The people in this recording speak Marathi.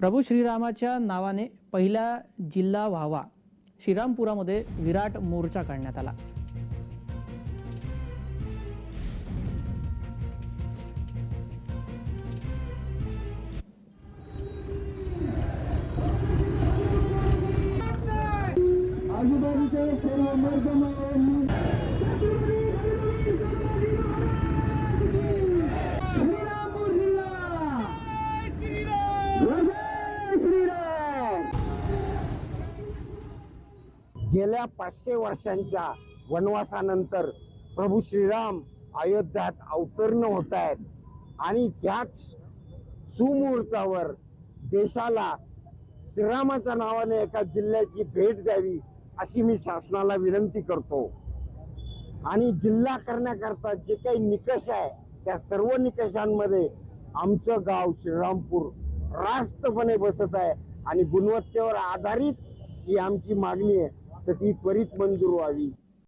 प्रभू श्रीरामाच्या नावाने पहिला जिल्हा व्हावा, श्रीरामपुरामध्ये विराट मोर्चा काढण्यात आला। आजूबाजूचे सर्व मर्दमांनी श्रीरामपूर जिल्हा गेल्या 500 वर्षांच्या वनवासानंतर प्रभू श्रीराम अयोध्यात अवतरण होत आहेत आणि त्याच सुमुहूर्तावर देशाला श्रीरामाच्या नावाने एका जिल्ह्याची भेट द्यावी अशी मी शासनाला विनंती करतो। आणि जिल्हा करण्याकरता जे काही निकष आहे त्या सर्व निकषांमध्ये आमचं गाव श्रीरामपूर रास्तपणे बसत आहे आणि गुणवत्तेवर आधारित ही आमची मागणी आहे, तर ती त्वरित मंजूर व्हावी।